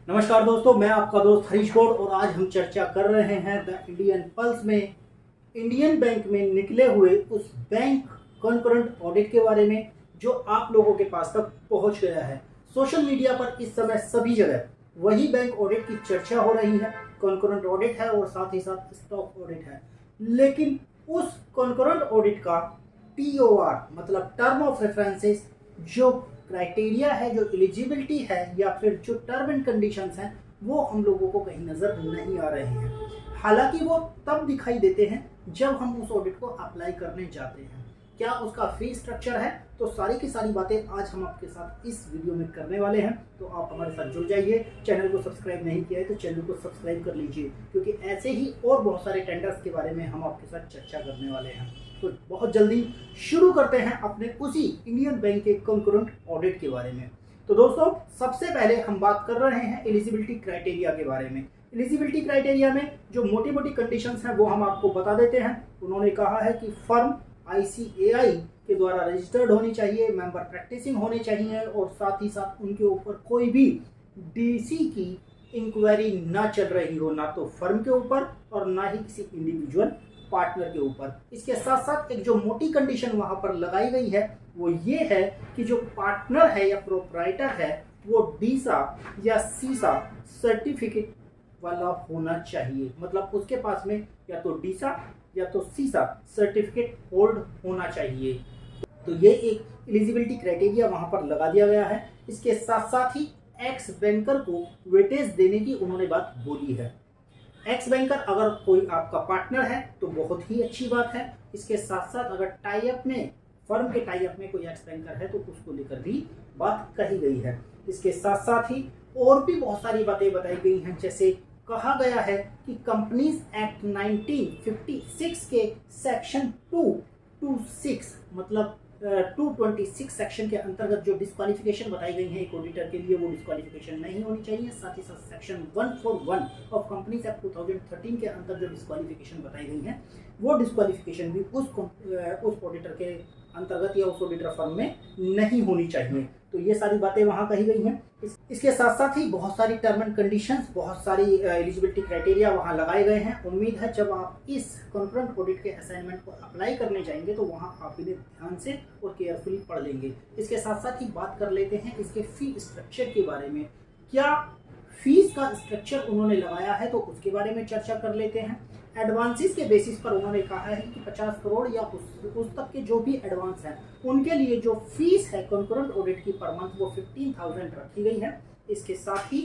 नमस्कार दोस्तों, मैं आपका दोस्त हरीश गौड़ और आज हम चर्चा कर रहे हैं द इंडियन पल्स में इंडियन बैंक में निकले हुए उस बैंक कॉन्करेंट ऑडिट के बारे में जो आप लोगों के पास तक पहुंच गया है। सोशल मीडिया पर इस समय सभी जगह वही बैंक ऑडिट की चर्चा हो रही है। कॉन्करेंट ऑडिट है और साथ ही साथ स्टॉक ऑडिट है, लेकिन उस कॉन्करेंट ऑडिट का TOR मतलब टर्म ऑफ रेफरेंसेस, जो क्राइटेरिया है, जो एलिजिबिलिटी है या फिर जो टर्म एंड कंडीशंस हैं, वो हम लोगों को कहीं नजर नहीं आ रहे हैं। हालांकि वो तब दिखाई देते हैं जब हम उस ऑडिट को अप्लाई करने जाते हैं। क्या उसका फी स्ट्रक्चर है, तो सारी की सारी बातें आज हम आपके साथ इस वीडियो में करने वाले हैं। तो आप हमारे साथ जुड़ जाइए। चैनल को सब्सक्राइब नहीं किया है तो चैनल को सब्सक्राइब कर लीजिए, क्योंकि ऐसे ही और बहुत सारे टेंडर्स के बारे में हम आपके साथ चर्चा करने वाले हैं। तो बहुत जल्दी शुरू करते हैं अपने उसी इंडियन बैंक के कॉन्करेंट ऑडिट के बारे में। तो दोस्तों, सबसे पहले हम बात कर रहे हैं एलिजिबिलिटी क्राइटेरिया के बारे में। एलिजिबिलिटी क्राइटेरिया में जो मोटी मोटी कंडीशंस हैं वो हम आपको बता देते हैं। उन्होंने कहा है कि फर्म ICAI के द्वारा रजिस्टर्ड होनी चाहिए, मेंबर प्रैक्टिसिंग होने चाहिए और साथ ही साथ उनके ऊपर कोई भी DC की इंक्वायरी ना चल रही हो, ना तो फर्म के ऊपर और ना ही किसी इंडिविजुअल पार्टनर के ऊपर। इसके साथ साथ एक जो मोटी कंडीशन वहां पर लगाई गई है वो ये है कि जो पार्टनर है या प्रोप्राइटर है वो DISA या CISA सर्टिफिकेट वाला होना चाहिए। मतलब उसके पास में या तो DISA या तो CISA सर्टिफिकेट होल्ड होना चाहिए। तो ये एक एलिजिबिलिटी क्राइटेरिया वहां पर लगा दिया गया है। इसके साथ साथ ही एक्स बैंकर को वेटेज देने की उन्होंने बात बोली है। एक्स बैंकर अगर कोई आपका पार्टनर है तो बहुत ही अच्छी बात है। इसके साथ साथ अगर टाई अप में, फर्म के टाई अप में कोई एक्स बैंकर है तो उसको लेकर भी बात कही गई है। इसके साथ साथ ही और भी बहुत सारी बातें बताई गई हैं। जैसे कहा गया है कि कंपनीज एक्ट 1956 के सेक्शन 226 मतलब 226 सेक्शन के अंतर्गत जो डिस्क्वालिफिकेशन बताई गई है एक ऑडिटर के लिए, वो डिस्क्वालिफिकेशन नहीं होनी चाहिए। साथ ही साथ सेक्शन 141 ऑफ कंपनीज एक्ट 2013 के अंतर्गत जो डिस्क्वालिफिकेशन बताई गई है वो डिस्क्वालिफिकेशन भी उस ऑडिटर के अंतर्गत या उस ऑडिटर फर्म में नहीं होनी चाहिए। तो ये सारी बातें वहां कही गई हैं। इसके साथ साथ ही बहुत सारी टर्म एंड कंडीशंस, बहुत सारी एलिजिबिलिटी क्राइटेरिया वहां लगाए गए हैं। उम्मीद है जब आप इस कॉन्करेंट ऑडिट के असाइनमेंट को अप्लाई करने जाएंगे तो वहां आप इन्हें ध्यान से और केयरफुली पढ़ लेंगे। इसके साथ साथ ही बात कर लेते हैं इसके फी स्ट्रक्चर के बारे में। क्या फीस का स्ट्रक्चर उन्होंने लगाया है तो उसके बारे में चर्चा कर लेते हैं। एडवांसेस के बेसिस पर उन्होंने कहा है कि 50 करोड़ या उस तक के जो भी एडवांस हैं उनके लिए जो फीस है कॉन्करेंट ऑडिट की पर मंथ वो 15,000 रखी गई है। इसके साथ ही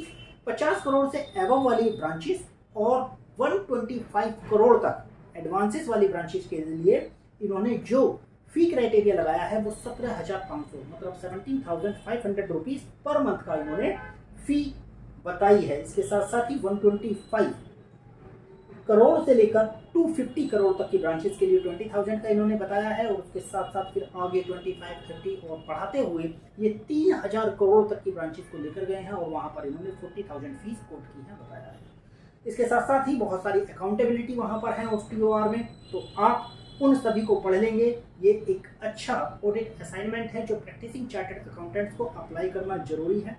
50 करोड़ से एबव वाली ब्रांचेस और 125 करोड़ तक एडवांसेस वाली ब्रांचेस के लिए इन्होंने जो फी क्राइटेरिया लगाया है वो 17,500 मतलब 17,500 रुपीज पर मंथ का इन्होंने फी बताई है। इसके साथ साथ ही 125 करोड़ से लेकर 250 करोड़ तक की ब्रांचेस के लिए 20,000 का इन्होंने बताया है और उसके साथ साथ फिर आगे 25, 30 और बढ़ाते हुए ये 3,000 करोड़ तक की ब्रांचेस को लेकर गए हैं और वहां पर इन्होंने 40,000 फीस कोट की है बताया है। इसके साथ साथ ही बहुत सारी अकाउंटेबिलिटी वहां पर है उस TOR में, तो आप उन सभी को पढ़ लेंगे। ये एक अच्छा ऑडिट असाइनमेंट है जो प्रैक्टिसिंग चार्टर्ड अकाउंटेंट्स को अप्लाई करना जरूरी है।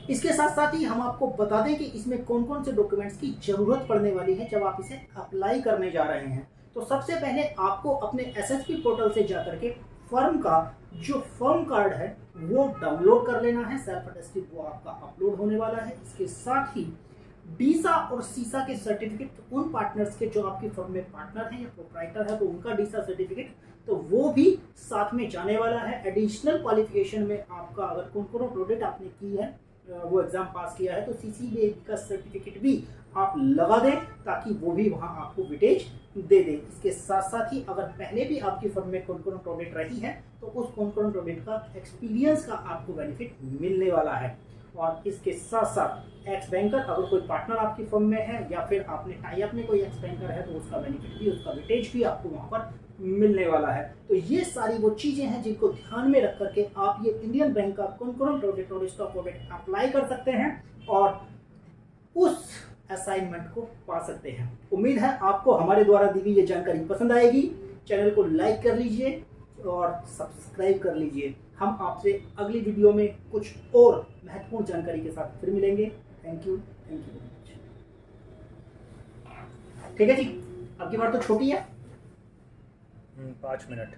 इसके साथ साथ ही हम आपको बता दें कि इसमें कौन कौन से डॉक्यूमेंट्स की जरूरत पड़ने वाली है जब आप इसे अप्लाई करने जा रहे हैं। तो सबसे पहले आपको अपने SSP पोर्टल से जाकर के फर्म का जो फर्म कार्ड है वो डाउनलोड कर लेना है। सेल्फ अटेस्टेड वो आपका अपलोड होने वाला है। इसके साथ ही DISA और CISA के सर्टिफिकेट उन पार्टनर्स के जो आपकी फर्म में पार्टनर है या प्रोप्राइटर है तो उनका DISA सर्टिफिकेट तो वो भी साथ में जाने वाला है। एडिशनल क्वालिफिकेशन में आपका अगर कॉन्करेंट ऑडिट आपने की है, वो एग्जाम पास किया है, तो CCBA का सर्टिफिकेट भी आप लगा दें ताकि वो भी वहां आपको वेटेज दे दे। इसके साथ साथ ही अगर पहले भी आपकी फर्म में कॉन्करेंट ऑडिट रही है तो उस कॉन्करेंट ऑडिट का एक्सपीरियंस का आपको बेनिफिट मिलने वाला है। और इसके साथ साथ एक्स बैंकर अगर कोई पार्टनर आपकी फर्म में है या फिर आपने टाई अप में कोई एक्स बैंकर है तो उसका बेनिफिट भी, उसका वेटेज भी आपको वहां पर मिलने वाला है। तो ये सारी वो चीजें हैं जिनको ध्यान में रख करके आप ये इंडियन बैंक का कॉन्करेंट ऑडिट और स्टॉक ऑडिट अप्लाई कर सकते हैं और उस असाइनमेंट को पा सकते हैं। उम्मीद है आपको हमारे द्वारा दी गई ये जानकारी पसंद आएगी। चैनल को लाइक कर लीजिए और सब्सक्राइब कर लीजिए। हम आपसे अगली वीडियो में कुछ और महत्वपूर्ण जानकारी के साथ फिर मिलेंगे। Thank you very much. ठीक है जी, अब की बार तो छोटी है। 5 मिनट।